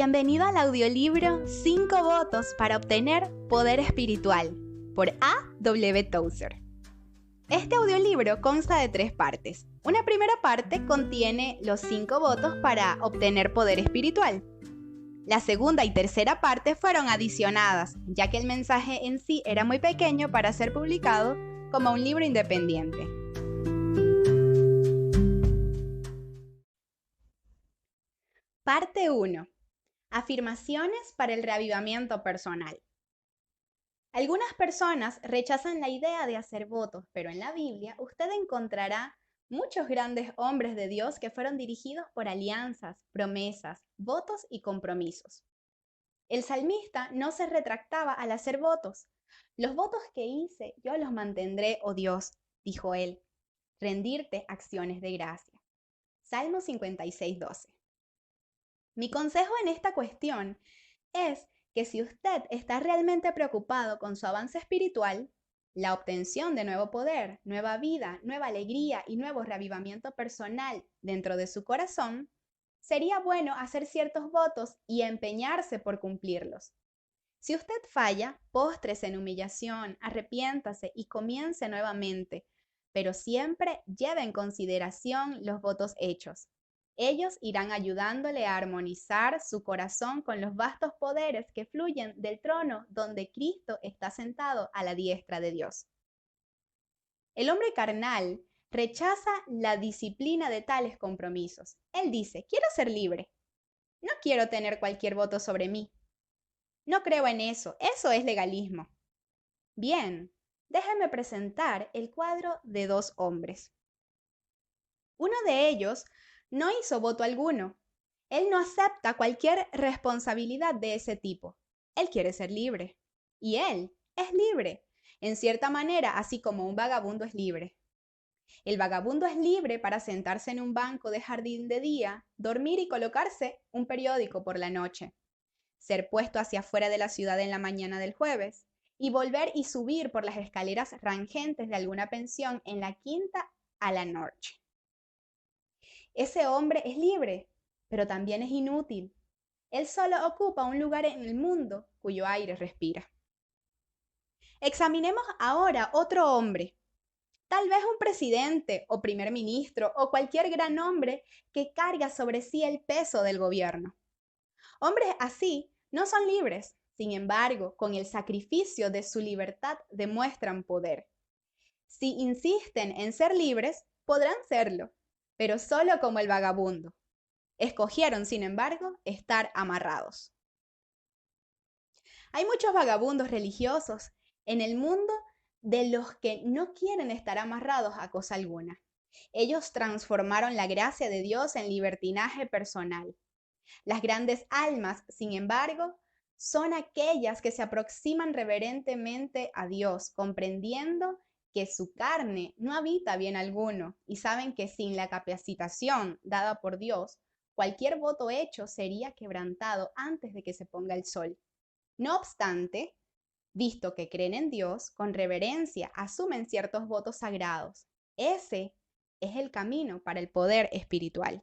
Bienvenido al audiolibro 5 votos para obtener poder espiritual, por A.W. Tozer. Este audiolibro consta de 3 partes. Una primera parte contiene los 5 votos para obtener poder espiritual. La segunda y tercera parte fueron adicionadas, ya que el mensaje en sí era muy pequeño para ser publicado como un libro independiente. Parte 1. Afirmaciones para el reavivamiento personal. Algunas personas rechazan la idea de hacer votos, pero en la Biblia usted encontrará muchos grandes hombres de Dios que fueron dirigidos por alianzas, promesas, votos y compromisos. El salmista no se retractaba al hacer votos. Los votos que hice yo los mantendré, oh Dios, dijo él. Rendirte acciones de gracia. Salmo 56:12. Mi consejo en esta cuestión es que si usted está realmente preocupado con su avance espiritual, la obtención de nuevo poder, nueva vida, nueva alegría y nuevo reavivamiento personal dentro de su corazón, sería bueno hacer ciertos votos y empeñarse por cumplirlos. Si usted falla, póstrese en humillación, arrepiéntase y comience nuevamente, pero siempre lleve en consideración los votos hechos. Ellos irán ayudándole a armonizar su corazón con los vastos poderes que fluyen del trono donde Cristo está sentado a la diestra de Dios. El hombre carnal rechaza la disciplina de tales compromisos. Él dice, quiero ser libre. No quiero tener cualquier voto sobre mí. No creo en eso. Eso es legalismo. Bien, déjeme presentar el cuadro de 2 hombres. Uno de ellos no hizo voto alguno. Él no acepta cualquier responsabilidad de ese tipo. Él quiere ser libre. Y él es libre, en cierta manera, así como un vagabundo es libre. El vagabundo es libre para sentarse en un banco de jardín de día, dormir y colocarse un periódico por la noche, ser puesto hacia afuera de la ciudad en la mañana del jueves, y volver y subir por las escaleras rangentes de alguna pensión en la quinta a la noche. Ese hombre es libre, pero también es inútil. Él solo ocupa un lugar en el mundo cuyo aire respira. Examinemos ahora otro hombre, tal vez un presidente o primer ministro o cualquier gran hombre que carga sobre sí el peso del gobierno. Hombres así no son libres, sin embargo, con el sacrificio de su libertad demuestran poder. Si insisten en ser libres, podrán serlo, pero solo como el vagabundo. Escogieron, sin embargo, estar amarrados. Hay muchos vagabundos religiosos en el mundo de los que no quieren estar amarrados a cosa alguna. Ellos transformaron la gracia de Dios en libertinaje personal. Las grandes almas, sin embargo, son aquellas que se aproximan reverentemente a Dios, comprendiendo que su carne no habita bien alguno y saben que sin la capacitación dada por Dios, cualquier voto hecho sería quebrantado antes de que se ponga el sol. No obstante, visto que creen en Dios, con reverencia asumen ciertos votos sagrados. Ese es el camino para el poder espiritual.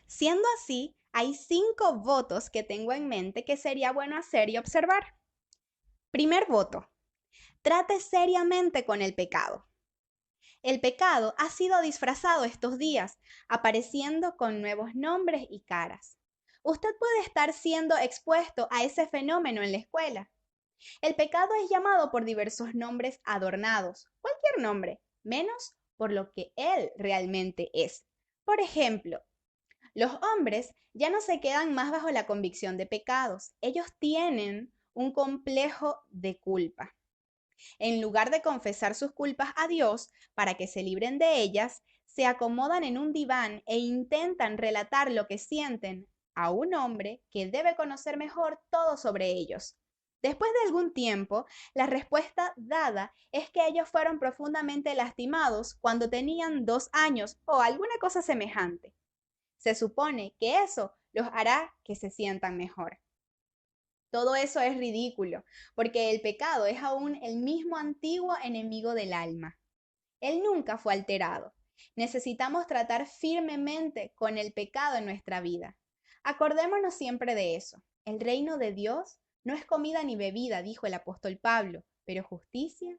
Siendo así, hay 5 votos que tengo en mente que sería bueno hacer y observar. Primer voto. Trate seriamente con el pecado. El pecado ha sido disfrazado estos días, apareciendo con nuevos nombres y caras. Usted puede estar siendo expuesto a ese fenómeno en la escuela. El pecado es llamado por diversos nombres adornados, cualquier nombre, menos por lo que él realmente es. Por ejemplo, los hombres ya no se quedan más bajo la convicción de pecados. Ellos tienen un complejo de culpa. En lugar de confesar sus culpas a Dios para que se libren de ellas, se acomodan en un diván e intentan relatar lo que sienten a un hombre que debe conocer mejor todo sobre ellos. Después de algún tiempo, la respuesta dada es que ellos fueron profundamente lastimados cuando tenían 2 años o alguna cosa semejante. Se supone que eso los hará que se sientan mejor. Todo eso es ridículo, porque el pecado es aún el mismo antiguo enemigo del alma. Él nunca fue alterado. Necesitamos tratar firmemente con el pecado en nuestra vida. Acordémonos siempre de eso. El reino de Dios no es comida ni bebida, dijo el apóstol Pablo, pero justicia,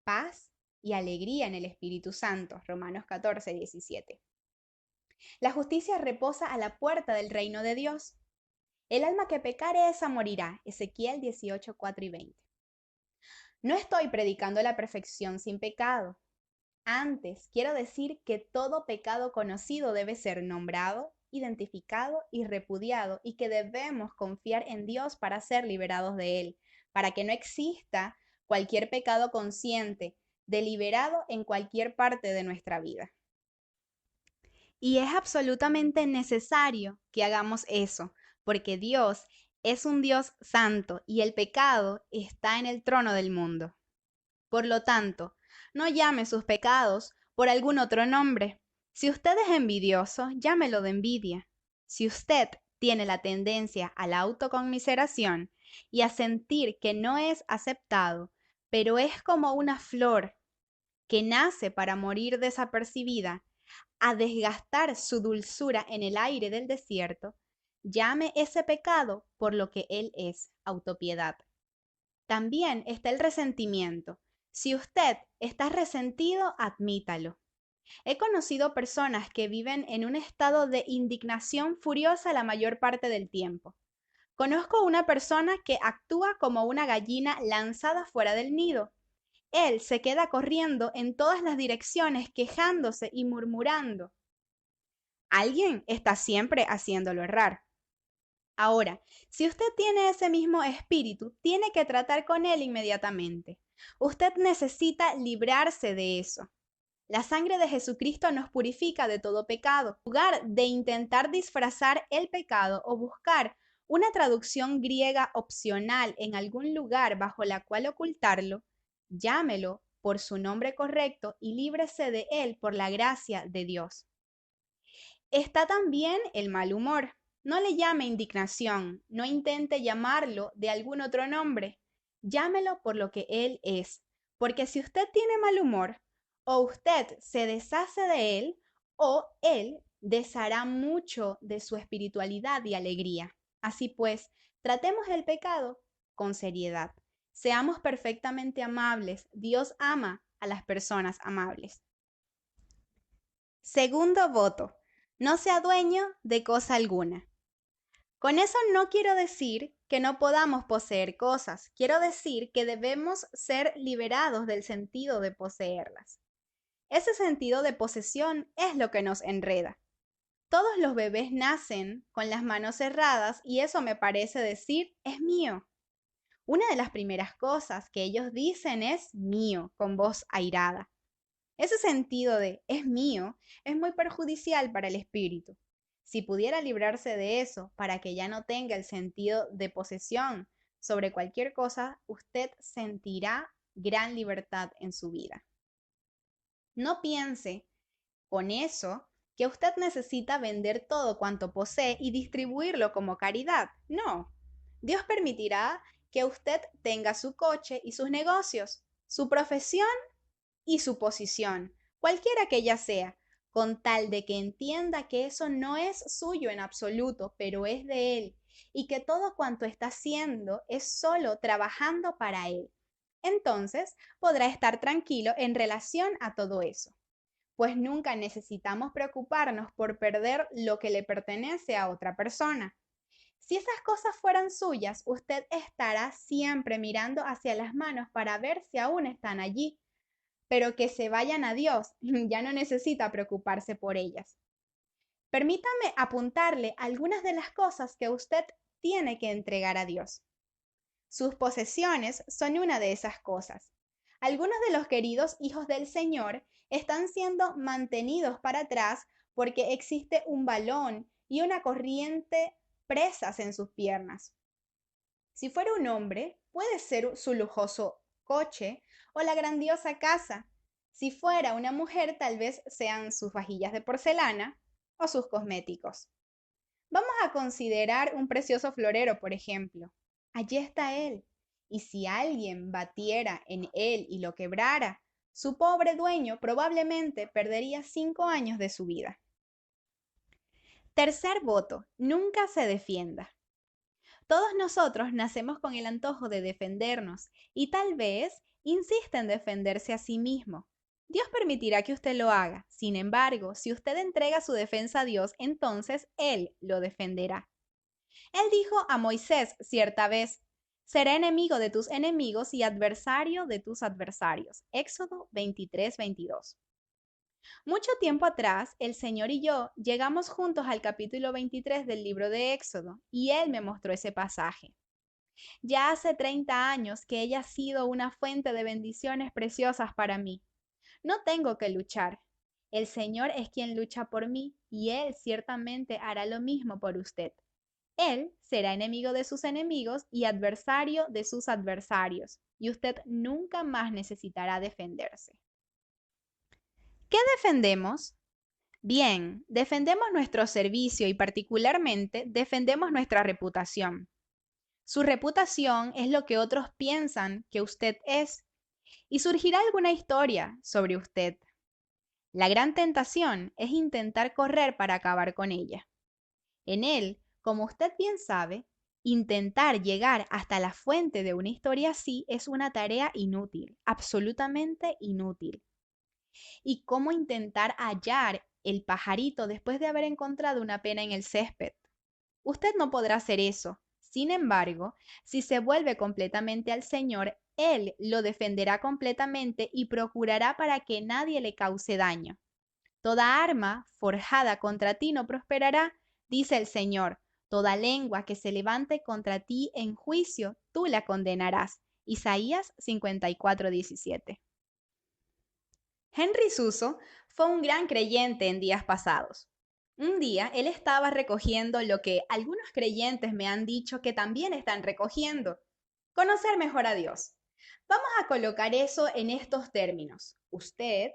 paz y alegría en el Espíritu Santo. Romanos 14, 17. La justicia reposa a la puerta del reino de Dios. El alma que pecare, esa morirá. Ezequiel 18, 4 y 20. No estoy predicando la perfección sin pecado. Antes, quiero decir que todo pecado conocido debe ser nombrado, identificado y repudiado, y que debemos confiar en Dios para ser liberados de él, para que no exista cualquier pecado consciente, deliberado en cualquier parte de nuestra vida. Y es absolutamente necesario que hagamos eso, porque Dios es un Dios santo y el pecado está en el trono del mundo. Por lo tanto, no llame sus pecados por algún otro nombre. Si usted es envidioso, llámelo de envidia. Si usted tiene la tendencia a la autoconmiseración y a sentir que no es aceptado, pero es como una flor que nace para morir desapercibida, a desgastar su dulzura en el aire del desierto, llame ese pecado por lo que él es, autopiedad. También está el resentimiento. Si usted está resentido, admítalo. He conocido personas que viven en un estado de indignación furiosa la mayor parte del tiempo. Conozco una persona que actúa como una gallina lanzada fuera del nido. Él se queda corriendo en todas las direcciones, quejándose y murmurando. Alguien está siempre haciéndolo errar. Ahora, si usted tiene ese mismo espíritu, tiene que tratar con él inmediatamente. Usted necesita librarse de eso. La sangre de Jesucristo nos purifica de todo pecado. En lugar de intentar disfrazar el pecado o buscar una traducción griega opcional en algún lugar bajo la cual ocultarlo, llámelo por su nombre correcto y líbrese de él por la gracia de Dios. Está también el mal humor. No le llame indignación, no intente llamarlo de algún otro nombre. Llámelo por lo que él es, porque si usted tiene mal humor, o usted se deshace de él, o él deshará mucho de su espiritualidad y alegría. Así pues, tratemos el pecado con seriedad. Seamos perfectamente amables. Dios ama a las personas amables. Segundo voto. No sea dueño de cosa alguna. Con eso no quiero decir que no podamos poseer cosas, quiero decir que debemos ser liberados del sentido de poseerlas. Ese sentido de posesión es lo que nos enreda. Todos los bebés nacen con las manos cerradas y eso me parece decir es mío. Una de las primeras cosas que ellos dicen es mío, con voz airada. Ese sentido de es mío es muy perjudicial para el espíritu. Si pudiera librarse de eso para que ya no tenga el sentido de posesión sobre cualquier cosa, usted sentirá gran libertad en su vida. No piense con eso que usted necesita vender todo cuanto posee y distribuirlo como caridad. No. Dios permitirá que usted tenga su coche y sus negocios, su profesión y su posición, cualquiera que ella sea, con tal de que entienda que eso no es suyo en absoluto, pero es de él, y que todo cuanto está haciendo es solo trabajando para él. Entonces podrá estar tranquilo en relación a todo eso, pues nunca necesitamos preocuparnos por perder lo que le pertenece a otra persona. Si esas cosas fueran suyas, usted estará siempre mirando hacia las manos para ver si aún están allí, pero que se vayan a Dios, ya no necesita preocuparse por ellas. Permítame apuntarle algunas de las cosas que usted tiene que entregar a Dios. Sus posesiones son una de esas cosas. Algunos de los queridos hijos del Señor están siendo mantenidos para atrás porque existe un balón y una corriente presas en sus piernas. Si fuera un hombre, puede ser su lujoso coche o la grandiosa casa. Si fuera una mujer, tal vez sean sus vajillas de porcelana o sus cosméticos. Vamos a considerar un precioso florero, por ejemplo. Allí está él. Y si alguien batiera en él y lo quebrara, su pobre dueño probablemente perdería 5 años de su vida. Tercer voto, nunca se defienda. Todos nosotros nacemos con el antojo de defendernos y tal vez insiste en defenderse a sí mismo. Dios permitirá que usted lo haga. Sin embargo, si usted entrega su defensa a Dios, entonces Él lo defenderá. Él dijo a Moisés cierta vez, será enemigo de tus enemigos y adversario de tus adversarios. Éxodo 23:22. Mucho tiempo atrás, el Señor y yo llegamos juntos al capítulo 23 del libro de Éxodo y Él me mostró ese pasaje. Ya hace 30 años que ella ha sido una fuente de bendiciones preciosas para mí. No tengo que luchar. El Señor es quien lucha por mí y Él ciertamente hará lo mismo por usted. Él será enemigo de sus enemigos y adversario de sus adversarios, y usted nunca más necesitará defenderse. ¿Qué defendemos? Bien, defendemos nuestro servicio y particularmente defendemos nuestra reputación. Su reputación es lo que otros piensan que usted es y surgirá alguna historia sobre usted. La gran tentación es intentar correr para acabar con ella. En él, como usted bien sabe, intentar llegar hasta la fuente de una historia así es una tarea inútil, absolutamente inútil. ¿Y cómo intentar hallar el pajarito después de haber encontrado una pena en el césped? Usted no podrá hacer eso. Sin embargo, si se vuelve completamente al Señor, Él lo defenderá completamente y procurará para que nadie le cause daño. Toda arma forjada contra ti no prosperará, dice el Señor. Toda lengua que se levante contra ti en juicio, tú la condenarás. Isaías 54:17. Henry Suso fue un gran creyente en días pasados. Un día él estaba recogiendo lo que algunos creyentes me han dicho que también están recogiendo: conocer mejor a Dios. Vamos a colocar eso en estos términos. Usted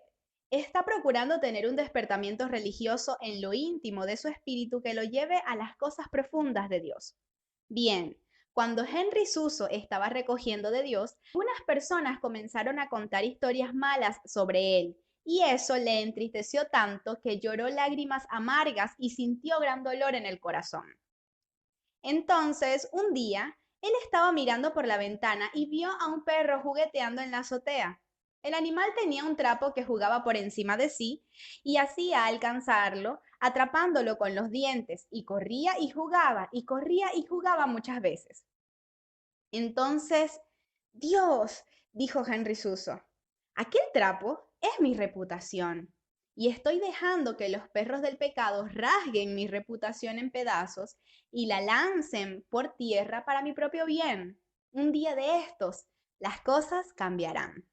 está procurando tener un despertamiento religioso en lo íntimo de su espíritu que lo lleve a las cosas profundas de Dios. Bien, cuando Henry Suso estaba recogiendo de Dios, unas personas comenzaron a contar historias malas sobre él, y eso le entristeció tanto que lloró lágrimas amargas y sintió gran dolor en el corazón. Entonces, un día, él estaba mirando por la ventana y vio a un perro jugueteando en la azotea. El animal tenía un trapo que jugaba por encima de sí y hacía alcanzarlo, atrapándolo con los dientes, y corría y jugaba muchas veces. Entonces, Dios, dijo Henry Suso, aquel trapo es mi reputación y estoy dejando que los perros del pecado rasguen mi reputación en pedazos y la lancen por tierra para mi propio bien. Un día de estos, las cosas cambiarán.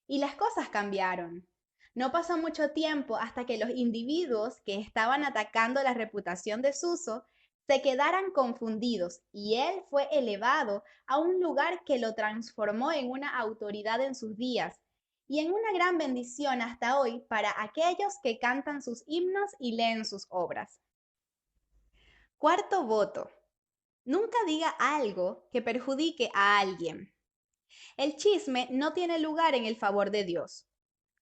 Y las cosas cambiaron. No pasó mucho tiempo hasta que los individuos que estaban atacando la reputación de Suso se quedaran confundidos y él fue elevado a un lugar que lo transformó en una autoridad en sus días y en una gran bendición hasta hoy para aquellos que cantan sus himnos y leen sus obras. Cuarto voto. Nunca diga algo que perjudique a alguien. El chisme no tiene lugar en el favor de Dios.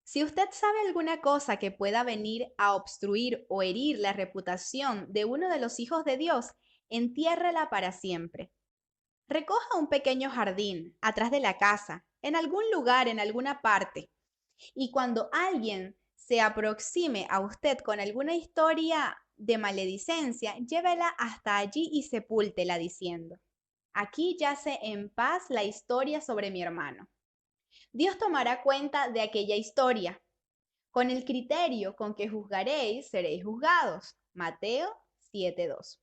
Si usted sabe alguna cosa que pueda venir a obstruir o herir la reputación de uno de los hijos de Dios, entiérrela para siempre. Recoja un pequeño jardín atrás de la casa, en algún lugar, en alguna parte, y cuando alguien se aproxime a usted con alguna historia de maledicencia, llévela hasta allí y sepúltela diciendo: aquí yace en paz la historia sobre mi hermano. Dios tomará cuenta de aquella historia. Con el criterio con que juzgaréis, seréis juzgados. Mateo 7:2.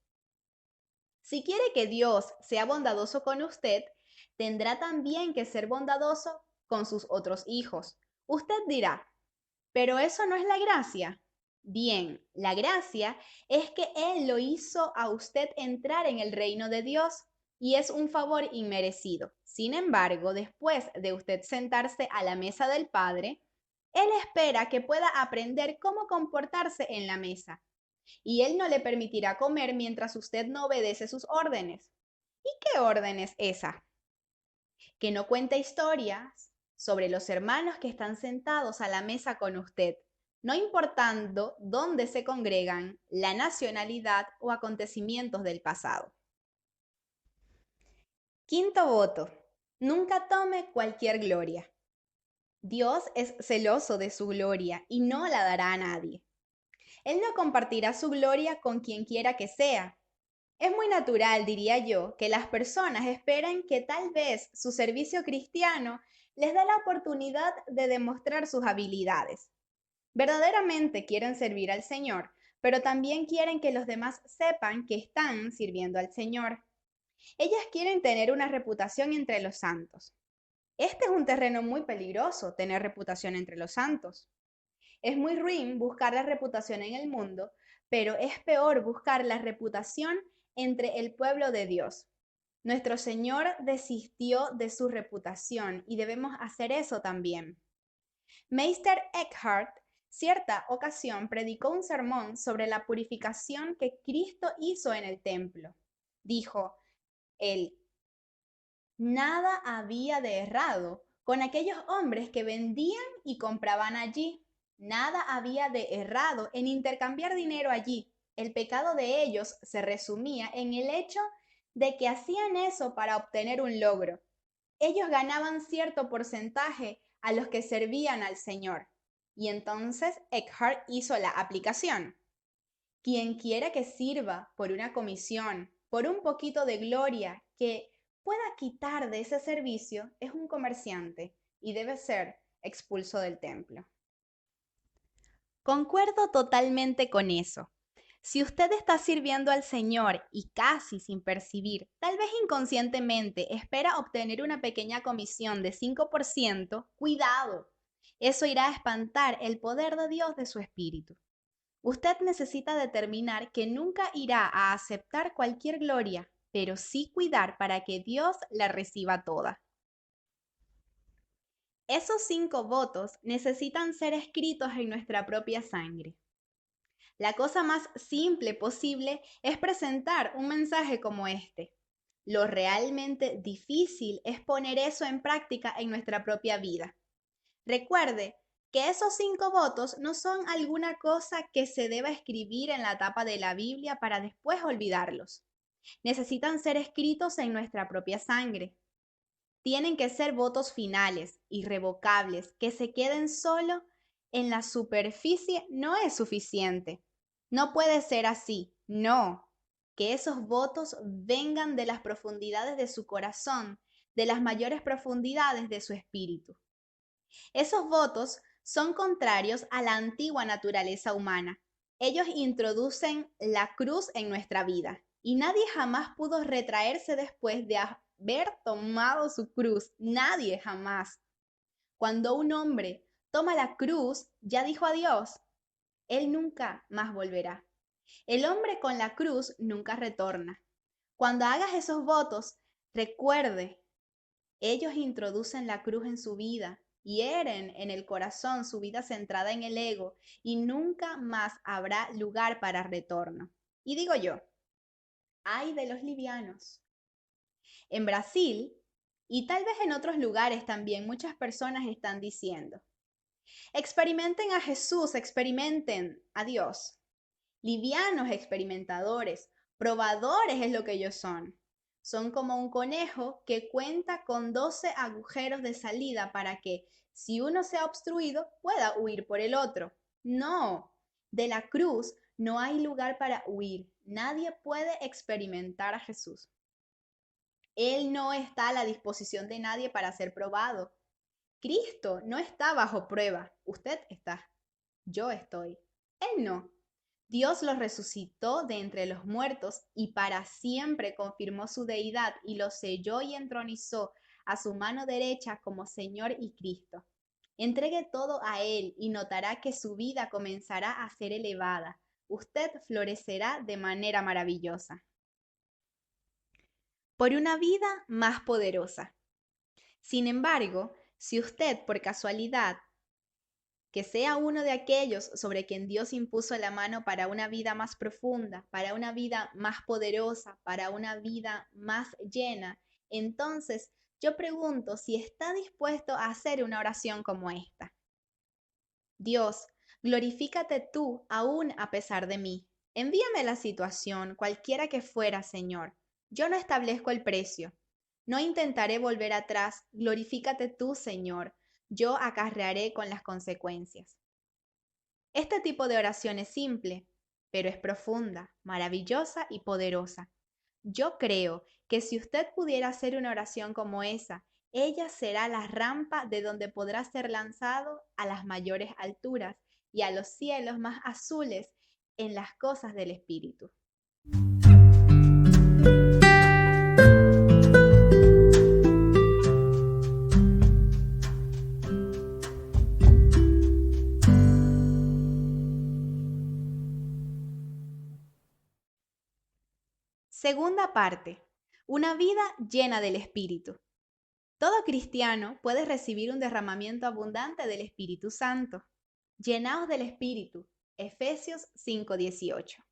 Si quiere que Dios sea bondadoso con usted, tendrá también que ser bondadoso con sus otros hijos. Usted dirá, pero eso no es la gracia. Bien, la gracia es que Él lo hizo a usted entrar en el reino de Dios y es un favor inmerecido. Sin embargo, después de usted sentarse a la mesa del Padre, Él espera que pueda aprender cómo comportarse en la mesa y Él no le permitirá comer mientras usted no obedece sus órdenes. ¿Y qué orden es esa? Que no cuente historias sobre los hermanos que están sentados a la mesa con usted, no importando dónde se congregan, la nacionalidad o acontecimientos del pasado. Quinto voto. Nunca tome cualquier gloria. Dios es celoso de su gloria y no la dará a nadie. Él no compartirá su gloria con quien quiera que sea. Es muy natural, diría yo, que las personas esperen que tal vez su servicio cristiano les dé la oportunidad de demostrar sus habilidades. Verdaderamente quieren servir al Señor, pero también quieren que los demás sepan que están sirviendo al Señor. Ellas quieren tener una reputación entre los santos. Este es un terreno muy peligroso, tener reputación entre los santos. Es muy ruin buscar la reputación en el mundo, pero es peor buscar la reputación entre el pueblo de Dios. Nuestro Señor desistió de su reputación y debemos hacer eso también. Meister Eckhart, cierta ocasión, predicó un sermón sobre la purificación que Cristo hizo en el templo. Dijo él: nada había de errado con aquellos hombres que vendían y compraban allí. Nada había de errado en intercambiar dinero allí. El pecado de ellos se resumía en el hecho de que hacían eso para obtener un logro. Ellos ganaban cierto porcentaje a los que servían al Señor. Y entonces Eckhart hizo la aplicación. Quien quiera que sirva por una comisión, por un poquito de gloria que pueda quitar de ese servicio, es un comerciante y debe ser expulso del templo. Concuerdo totalmente con eso. Si usted está sirviendo al Señor y casi sin percibir, tal vez inconscientemente, espera obtener una pequeña comisión de 5%, cuidado. Eso irá a espantar el poder de Dios de su espíritu. Usted necesita determinar que nunca irá a aceptar cualquier gloria, pero sí cuidar para que Dios la reciba toda. Esos 5 votos necesitan ser escritos en nuestra propia sangre. La cosa más simple posible es presentar un mensaje como este. Lo realmente difícil es poner eso en práctica en nuestra propia vida. Recuerde que esos 5 votos no son alguna cosa que se deba escribir en la tapa de la Biblia para después olvidarlos. Necesitan ser escritos en nuestra propia sangre. Tienen que ser votos finales, irrevocables, que se queden solo en la superficie no es suficiente. No puede ser así, no. Que esos votos vengan de las profundidades de su corazón, de las mayores profundidades de su espíritu. Esos votos son contrarios a la antigua naturaleza humana. Ellos introducen la cruz en nuestra vida y nadie jamás pudo retraerse después de haber tomado su cruz. Nadie jamás. Cuando un hombre toma la cruz, ya dijo adiós. Él nunca más volverá. El hombre con la cruz nunca retorna. Cuando hagas esos votos, recuerde, ellos introducen la cruz en su vida, hieren en el corazón su vida centrada en el ego y nunca más habrá lugar para retorno. Y digo yo, ay de los livianos. En Brasil y tal vez en otros lugares también muchas personas están diciendo, experimenten a Jesús, experimenten a Dios. Livianos experimentadores, probadores es lo que ellos son. Son como un conejo que cuenta con 12 agujeros de salida para que, si uno se ha obstruido, pueda huir por el otro. No, de la cruz no hay lugar para huir. Nadie puede experimentar a Jesús. Él no está a la disposición de nadie para ser probado. Cristo no está bajo prueba. Usted está. Yo estoy. Él no. Dios lo resucitó de entre los muertos y para siempre confirmó su deidad y lo selló y entronizó a su mano derecha como Señor y Cristo. Entregue todo a Él y notará que su vida comenzará a ser elevada. Usted florecerá de manera maravillosa. Por una vida más poderosa. Sin embargo, si usted por casualidad que sea uno de aquellos sobre quien Dios impuso la mano para una vida más profunda, para una vida más poderosa, para una vida más llena, entonces yo pregunto si está dispuesto a hacer una oración como esta. Dios, Glorifícate tú aún a pesar de mí. Envíame la situación, cualquiera que fuera, Señor. Yo no establezco el precio. No intentaré volver atrás. Glorifícate tú, Señor. Yo acarrearé con las consecuencias. Este tipo de oración es simple, pero es profunda, maravillosa y poderosa. Yo creo que si usted pudiera hacer una oración como esa, ella será la rampa de donde podrá ser lanzado a las mayores alturas y a los cielos más azules en las cosas del Espíritu. Segunda parte. Una vida llena del Espíritu. Todo cristiano puede recibir un derramamiento abundante del Espíritu Santo. Llenaos del Espíritu. Efesios 5:18.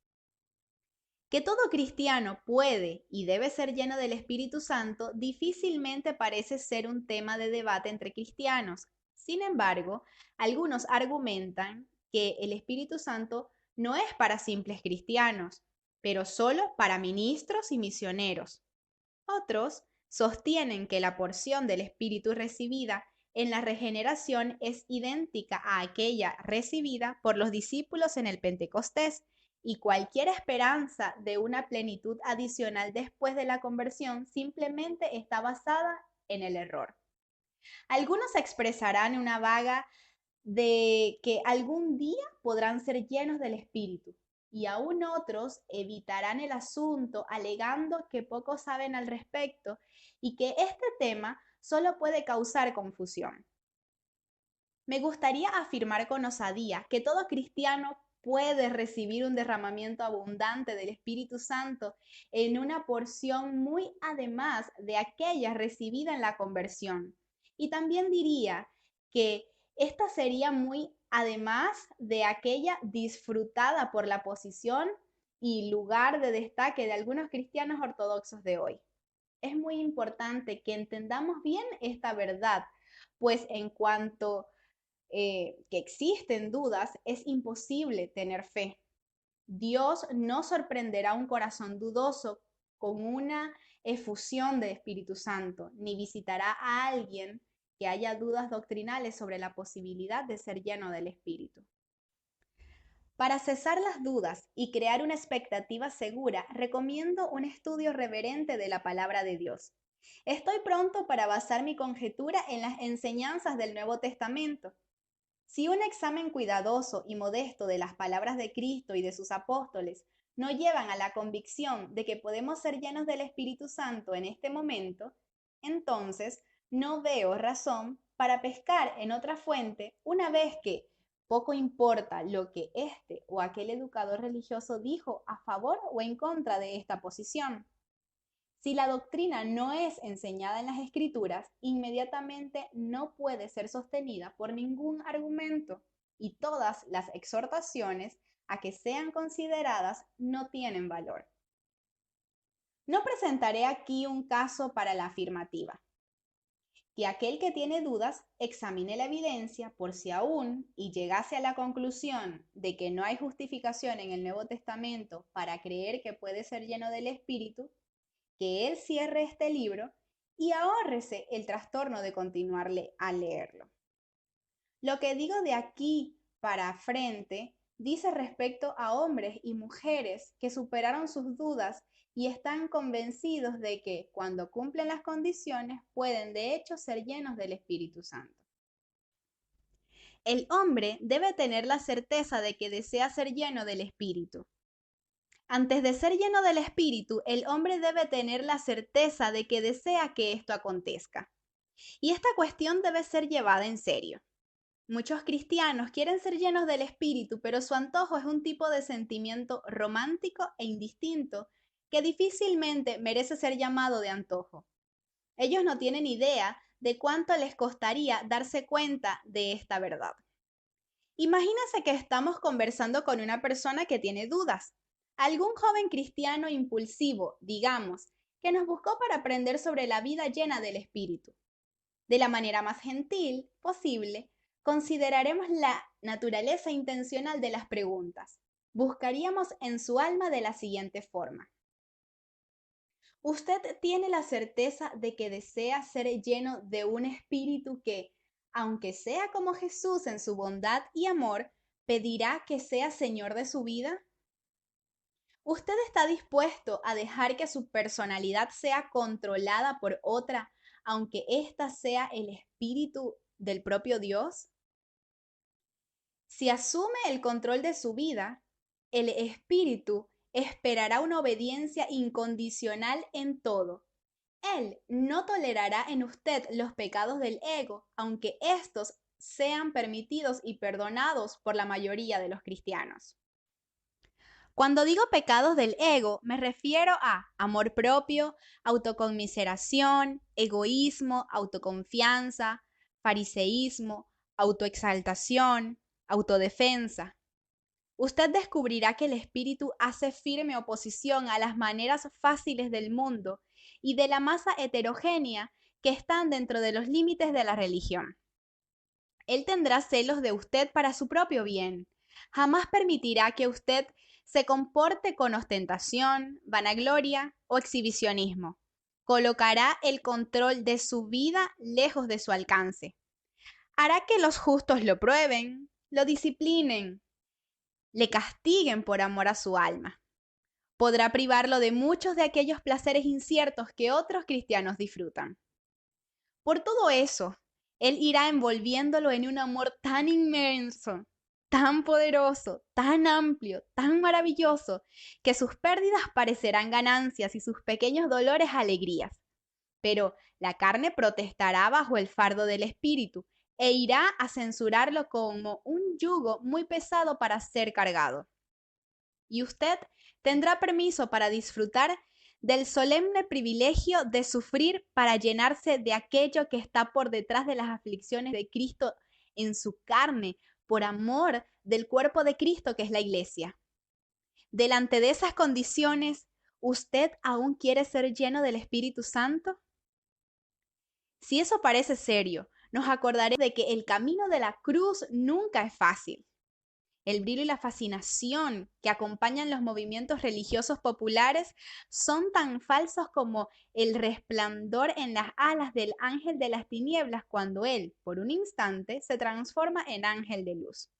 Que todo cristiano puede y debe ser lleno del Espíritu Santo difícilmente parece ser un tema de debate entre cristianos. Sin embargo, algunos argumentan que el Espíritu Santo no es para simples cristianos, pero solo para ministros y misioneros. Otros sostienen que la porción del Espíritu recibida en la regeneración es idéntica a aquella recibida por los discípulos en el Pentecostés, y cualquier esperanza de una plenitud adicional después de la conversión simplemente está basada en el error. Algunos expresarán una vaga de que algún día podrán ser llenos del Espíritu, y aún otros evitarán el asunto alegando que pocos saben al respecto y que este tema solo puede causar confusión. Me gustaría afirmar con osadía que todo cristiano puede recibir un derramamiento abundante del Espíritu Santo en una porción muy además de aquella recibida en la conversión. Y también diría que esta sería muy además de aquella disfrutada por la posición y lugar de destaque de algunos cristianos ortodoxos de hoy. Es muy importante que entendamos bien esta verdad, pues en cuanto que existen dudas, es imposible tener fe. Dios no sorprenderá un corazón dudoso con una efusión de Espíritu Santo, ni visitará a alguien que haya dudas doctrinales sobre la posibilidad de ser lleno del Espíritu. Para cesar las dudas y crear una expectativa segura, recomiendo un estudio reverente de la palabra de Dios. Estoy pronto para basar mi conjetura en las enseñanzas del Nuevo Testamento. Si un examen cuidadoso y modesto de las palabras de Cristo y de sus apóstoles no llevan a la convicción de que podemos ser llenos del Espíritu Santo en este momento, entonces no veo razón para pescar en otra fuente una vez que poco importa lo que este o aquel educador religioso dijo a favor o en contra de esta posición. Si la doctrina no es enseñada en las Escrituras, inmediatamente no puede ser sostenida por ningún argumento y todas las exhortaciones a que sean consideradas no tienen valor. No presentaré aquí un caso para la afirmativa. Que aquel que tiene dudas examine la evidencia por si aún y llegase a la conclusión de que no hay justificación en el Nuevo Testamento para creer que puede ser lleno del Espíritu, que él cierre este libro y ahórrese el trastorno de continuarle a leerlo. Lo que digo de aquí para frente dice respecto a hombres y mujeres que superaron sus dudas y están convencidos de que cuando cumplen las condiciones pueden de hecho ser llenos del Espíritu Santo. El hombre debe tener la certeza de que desea ser lleno del Espíritu. Antes de ser lleno del Espíritu, el hombre debe tener la certeza de que desea que esto acontezca. Y esta cuestión debe ser llevada en serio. Muchos cristianos quieren ser llenos del Espíritu, pero su antojo es un tipo de sentimiento romántico e indistinto que difícilmente merece ser llamado de antojo. Ellos no tienen idea de cuánto les costaría darse cuenta de esta verdad. Imagínese que estamos conversando con una persona que tiene dudas. Algún joven cristiano impulsivo, digamos, que nos buscó para aprender sobre la vida llena del Espíritu. De la manera más gentil posible, consideraremos la naturaleza intencional de las preguntas. Buscaríamos en su alma de la siguiente forma. Usted tiene la certeza de que desea ser lleno de un espíritu que, aunque sea como Jesús en su bondad y amor, pedirá que sea Señor de su vida. ¿Usted está dispuesto a dejar que su personalidad sea controlada por otra, aunque ésta sea el espíritu del propio Dios? Si asume el control de su vida, el espíritu esperará una obediencia incondicional en todo. Él no tolerará en usted los pecados del ego, aunque estos sean permitidos y perdonados por la mayoría de los cristianos. Cuando digo pecados del ego, me refiero a amor propio, autoconmiseración, egoísmo, autoconfianza, fariseísmo, autoexaltación, autodefensa. Usted descubrirá que el espíritu hace firme oposición a las maneras fáciles del mundo y de la masa heterogénea que están dentro de los límites de la religión. Él tendrá celos de usted para su propio bien. Jamás permitirá que usted se comporte con ostentación, vanagloria o exhibicionismo. Colocará el control de su vida lejos de su alcance. Hará que los justos lo prueben, lo disciplinen, le castiguen por amor a su alma. Podrá privarlo de muchos de aquellos placeres inciertos que otros cristianos disfrutan. Por todo eso, Él irá envolviéndolo en un amor tan inmenso, tan poderoso, tan amplio, tan maravilloso, que sus pérdidas parecerán ganancias y sus pequeños dolores alegrías. Pero la carne protestará bajo el fardo del espíritu e irá a censurarlo como un yugo muy pesado para ser cargado. Y usted tendrá permiso para disfrutar del solemne privilegio de sufrir para llenarse de aquello que está por detrás de las aflicciones de Cristo en su carne, por amor del cuerpo de Cristo que es la iglesia. Delante de esas condiciones, ¿usted aún quiere ser lleno del Espíritu Santo? Si eso parece serio, nos acordaremos de que el camino de la cruz nunca es fácil. El brillo y la fascinación que acompañan los movimientos religiosos populares son tan falsos como el resplandor en las alas del ángel de las tinieblas cuando él, por un instante, se transforma en ángel de luz.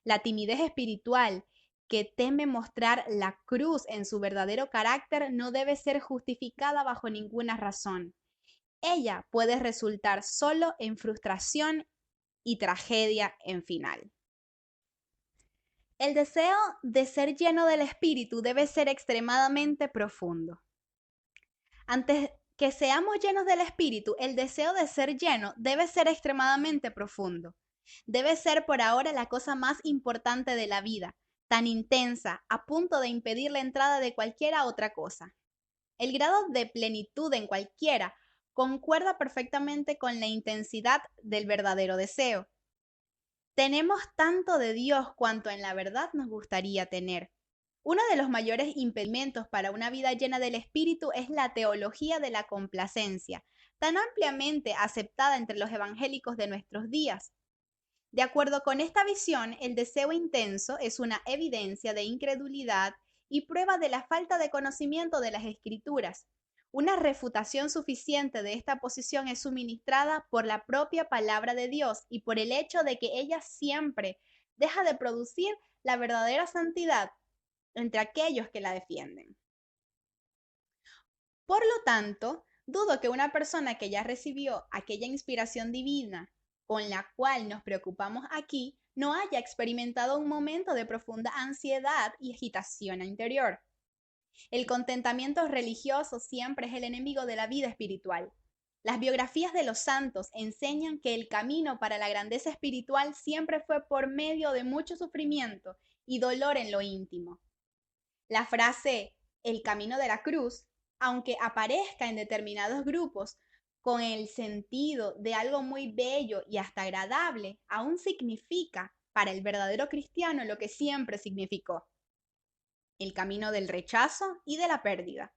La timidez espiritual que teme mostrar la cruz en su verdadero carácter no debe ser justificada bajo ninguna razón. Ella puede resultar solo en frustración y tragedia en final. El deseo de ser lleno del Espíritu debe ser extremadamente profundo. Antes que seamos llenos del Espíritu, el deseo de ser lleno debe ser extremadamente profundo. Debe ser por ahora la cosa más importante de la vida, tan intensa, a punto de impedir la entrada de cualquiera otra cosa. El grado de plenitud en cualquiera concuerda perfectamente con la intensidad del verdadero deseo. Tenemos tanto de Dios cuanto en la verdad nos gustaría tener. Uno de los mayores impedimentos para una vida llena del Espíritu es la teología de la complacencia, tan ampliamente aceptada entre los evangélicos de nuestros días. De acuerdo con esta visión, el deseo intenso es una evidencia de incredulidad y prueba de la falta de conocimiento de las Escrituras. Una refutación suficiente de esta posición es suministrada por la propia palabra de Dios y por el hecho de que ella siempre deja de producir la verdadera santidad entre aquellos que la defienden. Por lo tanto, dudo que una persona que ya recibió aquella inspiración divina con la cual nos preocupamos aquí no haya experimentado un momento de profunda ansiedad y agitación interior. El contentamiento religioso siempre es el enemigo de la vida espiritual. Las biografías de los santos enseñan que el camino para la grandeza espiritual siempre fue por medio de mucho sufrimiento y dolor en lo íntimo. La frase "el camino de la cruz", aunque aparezca en determinados grupos con el sentido de algo muy bello y hasta agradable, aún significa para el verdadero cristiano lo que siempre significó: el camino del rechazo y de la pérdida.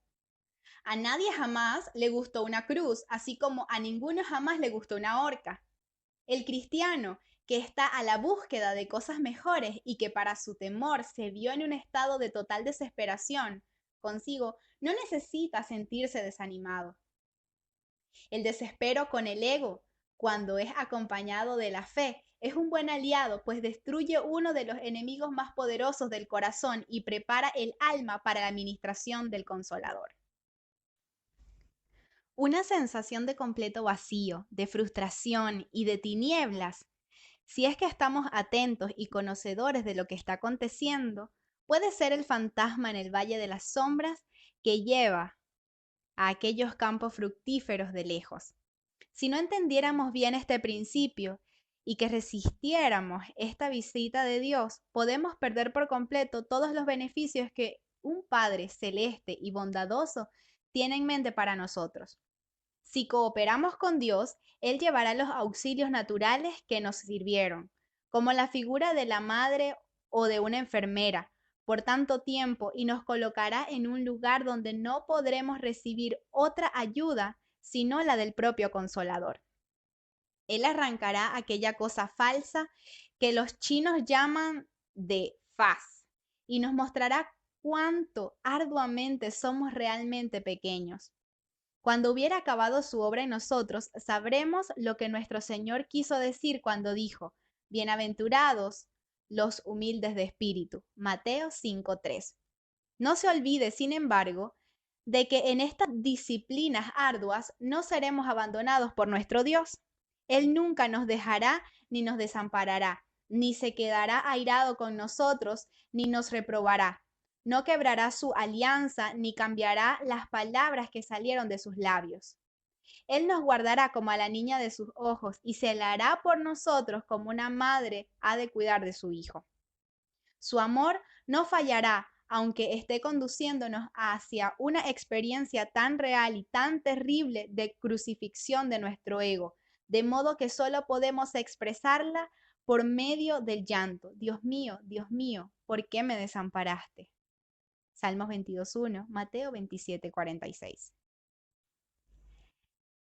A nadie jamás le gustó una cruz, así como a ninguno jamás le gustó una horca. El cristiano que está a la búsqueda de cosas mejores y que para su temor se vio en un estado de total desesperación consigo, no necesita sentirse desanimado. El desespero con el ego, cuando es acompañado de la fe, es un buen aliado, pues destruye uno de los enemigos más poderosos del corazón y prepara el alma para la administración del Consolador. Una sensación de completo vacío, de frustración y de tinieblas, si es que estamos atentos y conocedores de lo que está aconteciendo, puede ser el fantasma en el valle de las sombras que lleva a aquellos campos fructíferos de lejos. Si no entendiéramos bien este principio y que resistiéramos esta visita de Dios, podemos perder por completo todos los beneficios que un Padre celeste y bondadoso tiene en mente para nosotros. Si cooperamos con Dios, Él llevará los auxilios naturales que nos sirvieron, como la figura de la madre o de una enfermera, por tanto tiempo y nos colocará en un lugar donde no podremos recibir otra ayuda sino la del propio Consolador. Él arrancará aquella cosa falsa que los chinos llaman de faz y nos mostrará cuánto arduamente somos realmente pequeños. Cuando hubiera acabado su obra en nosotros, sabremos lo que nuestro Señor quiso decir cuando dijo, bienaventurados los humildes de espíritu. Mateo 5:3. No se olvide, sin embargo, de que en estas disciplinas arduas no seremos abandonados por nuestro Dios. Él nunca nos dejará ni nos desamparará, ni se quedará airado con nosotros, ni nos reprobará. No quebrará su alianza, ni cambiará las palabras que salieron de sus labios. Él nos guardará como a la niña de sus ojos y se la hará por nosotros como una madre ha de cuidar de su hijo. Su amor no fallará, aunque esté conduciéndonos hacia una experiencia tan real y tan terrible de crucifixión de nuestro ego, de modo que solo podemos expresarla por medio del llanto. Dios mío, ¿por qué me desamparaste? Salmos 22:1, Mateo 27:46.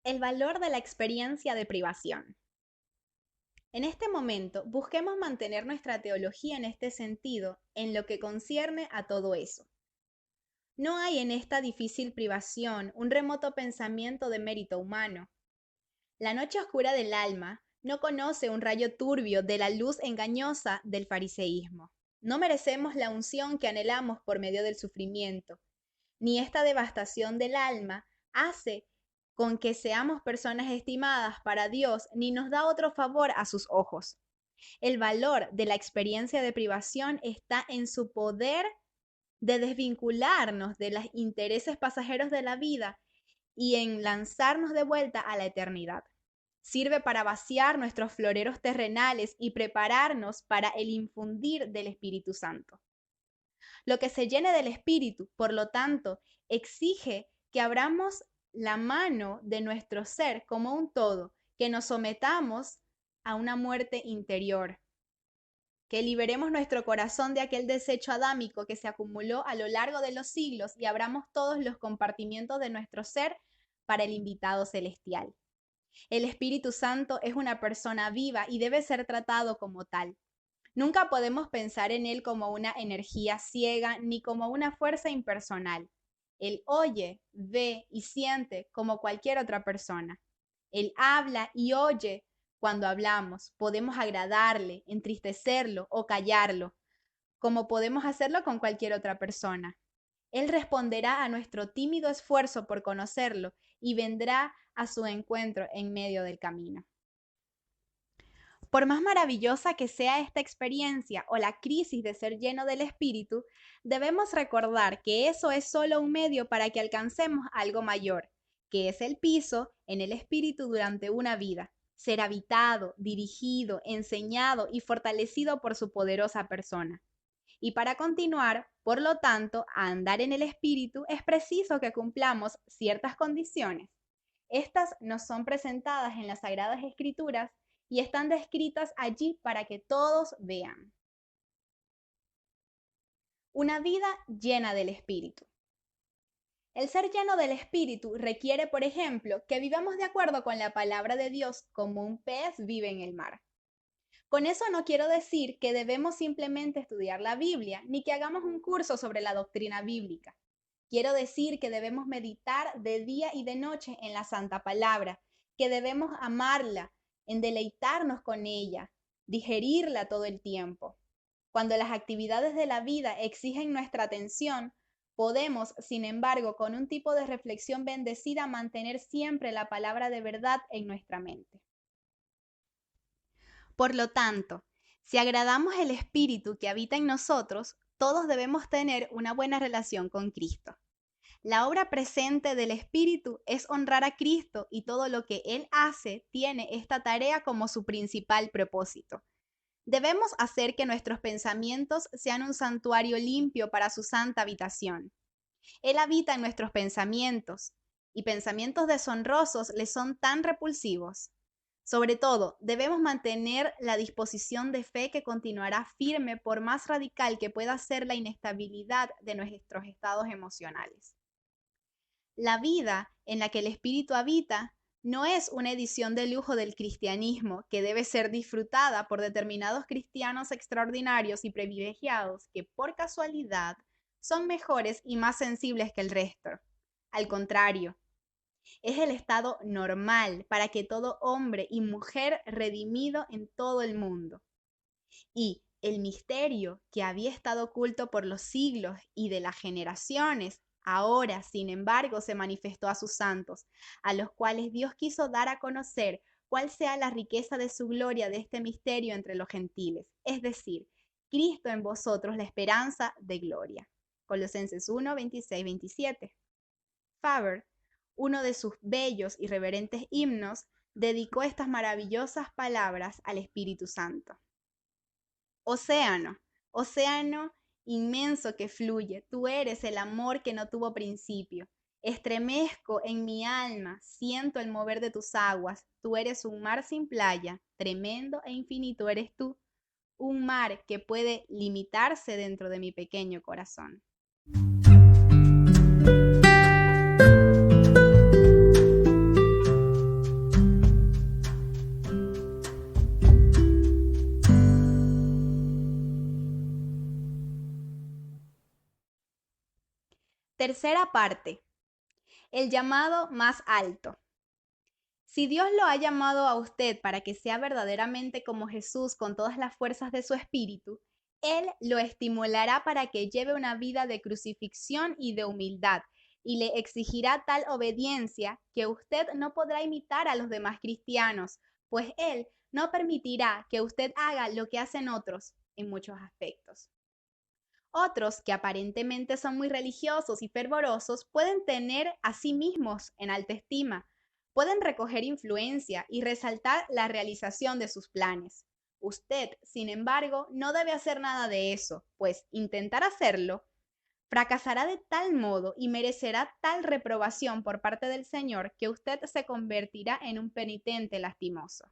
El valor de la experiencia de privación. En este momento, busquemos mantener nuestra teología en este sentido, en lo que concierne a todo eso. No hay en esta difícil privación un remoto pensamiento de mérito humano. La noche oscura del alma no conoce un rayo turbio de la luz engañosa del fariseísmo. No merecemos la unción que anhelamos por medio del sufrimiento, ni esta devastación del alma hace con que seamos personas estimadas para Dios, ni nos da otro favor a sus ojos. El valor de la experiencia de privación está en su poder de desvincularnos de los intereses pasajeros de la vida y en lanzarnos de vuelta a la eternidad. Sirve para vaciar nuestros floreros terrenales y prepararnos para el infundir del Espíritu Santo. Lo que se llene del Espíritu, por lo tanto, exige que abramos la mano de nuestro ser como un todo, que nos sometamos a una muerte interior, que liberemos nuestro corazón de aquel desecho adámico que se acumuló a lo largo de los siglos y abramos todos los compartimientos de nuestro ser para el invitado celestial. El Espíritu Santo es una persona viva y debe ser tratado como tal. Nunca podemos pensar en Él como una energía ciega ni como una fuerza impersonal. Él oye, ve y siente como cualquier otra persona. Él habla y oye cuando hablamos. Podemos agradarle, entristecerlo o callarlo, como podemos hacerlo con cualquier otra persona. Él responderá a nuestro tímido esfuerzo por conocerlo y vendrá a su encuentro en medio del camino. Por más maravillosa que sea esta experiencia o la crisis de ser lleno del Espíritu, debemos recordar que eso es solo un medio para que alcancemos algo mayor, que es el piso en el Espíritu durante una vida, ser habitado, dirigido, enseñado y fortalecido por su poderosa persona. Y para continuar, por lo tanto, a andar en el Espíritu es preciso que cumplamos ciertas condiciones. Estas nos son presentadas en las Sagradas Escrituras y están descritas allí para que todos vean. Una vida llena del Espíritu. El ser lleno del Espíritu requiere, por ejemplo, que vivamos de acuerdo con la palabra de Dios como un pez vive en el mar. Con eso no quiero decir que debemos simplemente estudiar la Biblia, ni que hagamos un curso sobre la doctrina bíblica. Quiero decir que debemos meditar de día y de noche en la Santa Palabra, que debemos amarla, en deleitarnos con ella, digerirla todo el tiempo. Cuando las actividades de la vida exigen nuestra atención, podemos, sin embargo, con un tipo de reflexión bendecida, mantener siempre la palabra de verdad en nuestra mente. Por lo tanto, si agradamos el Espíritu que habita en nosotros, todos debemos tener una buena relación con Cristo. La obra presente del Espíritu es honrar a Cristo y todo lo que Él hace tiene esta tarea como su principal propósito. Debemos hacer que nuestros pensamientos sean un santuario limpio para su santa habitación. Él habita en nuestros pensamientos, y pensamientos deshonrosos le son tan repulsivos. Sobre todo, debemos mantener la disposición de fe que continuará firme por más radical que pueda ser la inestabilidad de nuestros estados emocionales. La vida en la que el Espíritu habita no es una edición de lujo del cristianismo que debe ser disfrutada por determinados cristianos extraordinarios y privilegiados que por casualidad son mejores y más sensibles que el resto. Al contrario, es el estado normal para que todo hombre y mujer redimido en todo el mundo. Y el misterio que había estado oculto por los siglos y de las generaciones, ahora, sin embargo, se manifestó a sus santos, a los cuales Dios quiso dar a conocer cuál sea la riqueza de su gloria de este misterio entre los gentiles, es decir, Cristo en vosotros, la esperanza de gloria. Colosenses 1, 26, 27. Faber, uno de sus bellos y reverentes himnos, dedicó estas maravillosas palabras al Espíritu Santo. Océano, océano inmenso que fluye, tú eres el amor que no tuvo principio. Estremezco en mi alma, siento el mover de tus aguas, tú eres un mar sin playa, tremendo e infinito eres tú, un mar que puede limitarse dentro de mi pequeño corazón. Tercera parte. El llamado más alto. Si Dios lo ha llamado a usted para que sea verdaderamente como Jesús con todas las fuerzas de su espíritu, Él lo estimulará para que lleve una vida de crucifixión y de humildad, y le exigirá tal obediencia que usted no podrá imitar a los demás cristianos, pues Él no permitirá que usted haga lo que hacen otros en muchos aspectos. Otros, que aparentemente son muy religiosos y fervorosos, pueden tener a sí mismos en alta estima, pueden recoger influencia y resaltar la realización de sus planes. Usted, sin embargo, no debe hacer nada de eso, pues intentar hacerlo fracasará de tal modo y merecerá tal reprobación por parte del Señor que usted se convertirá en un penitente lastimoso.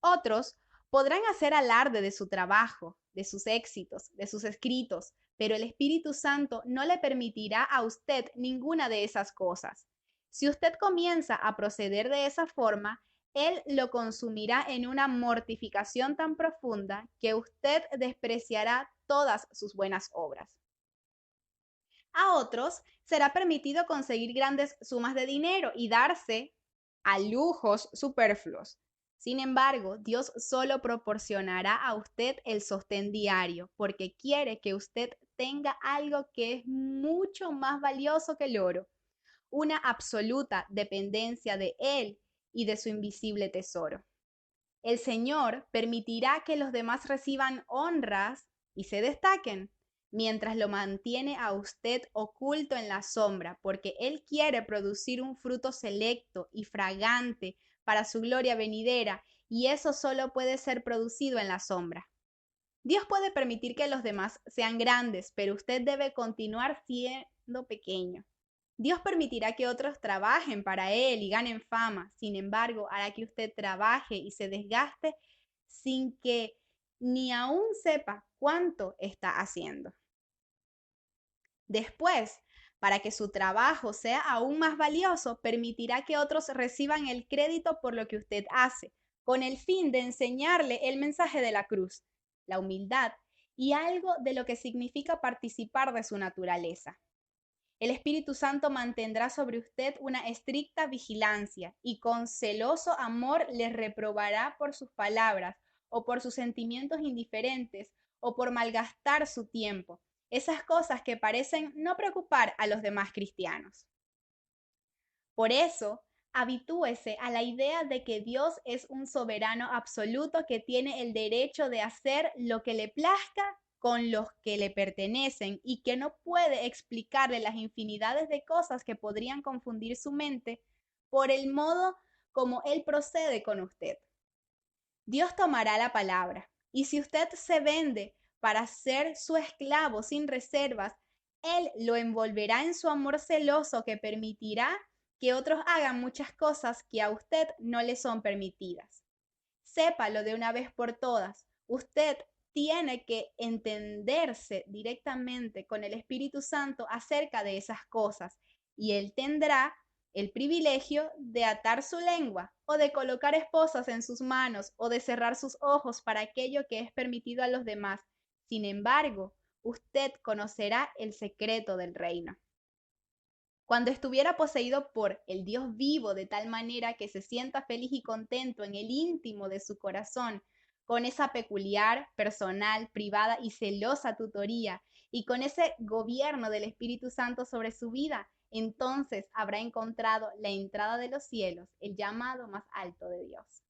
Otros podrán hacer alarde de su trabajo, de sus éxitos, de sus escritos, pero el Espíritu Santo no le permitirá a usted ninguna de esas cosas. Si usted comienza a proceder de esa forma, Él lo consumirá en una mortificación tan profunda que usted despreciará todas sus buenas obras. A otros será permitido conseguir grandes sumas de dinero y darse a lujos superfluos. Sin embargo, Dios solo proporcionará a usted el sostén diario porque quiere que usted tenga algo que es mucho más valioso que el oro, una absoluta dependencia de Él y de su invisible tesoro. El Señor permitirá que los demás reciban honras y se destaquen, mientras lo mantiene a usted oculto en la sombra, porque Él quiere producir un fruto selecto y fragante para su gloria venidera, y eso solo puede ser producido en la sombra. Dios puede permitir que los demás sean grandes, pero usted debe continuar siendo pequeño. Dios permitirá que otros trabajen para Él y ganen fama. Sin embargo, hará que usted trabaje y se desgaste sin que ni aún sepa cuánto está haciendo. Después, para que su trabajo sea aún más valioso, permitirá que otros reciban el crédito por lo que usted hace, con el fin de enseñarle el mensaje de la cruz, la humildad y algo de lo que significa participar de su naturaleza. El Espíritu Santo mantendrá sobre usted una estricta vigilancia y con celoso amor le reprobará por sus palabras o por sus sentimientos indiferentes o por malgastar su tiempo, esas cosas que parecen no preocupar a los demás cristianos. Por eso, habitúese a la idea de que Dios es un soberano absoluto que tiene el derecho de hacer lo que le plazca con los que le pertenecen y que no puede explicarle las infinidades de cosas que podrían confundir su mente por el modo como Él procede con usted. Dios tomará la palabra y si usted se vende para ser su esclavo sin reservas, Él lo envolverá en su amor celoso que permitirá que otros hagan muchas cosas que a usted no le son permitidas. Sépalo de una vez por todas. Usted tiene que entenderse directamente con el Espíritu Santo acerca de esas cosas y Él tendrá el privilegio de atar su lengua o de colocar esposas en sus manos o de cerrar sus ojos para aquello que es permitido a los demás. Sin embargo, usted conocerá el secreto del reino. Cuando estuviera poseído por el Dios vivo de tal manera que se sienta feliz y contento en el íntimo de su corazón, con esa peculiar, personal, privada y celosa tutoría y con ese gobierno del Espíritu Santo sobre su vida, entonces habrá encontrado la entrada de los cielos, el llamado más alto de Dios.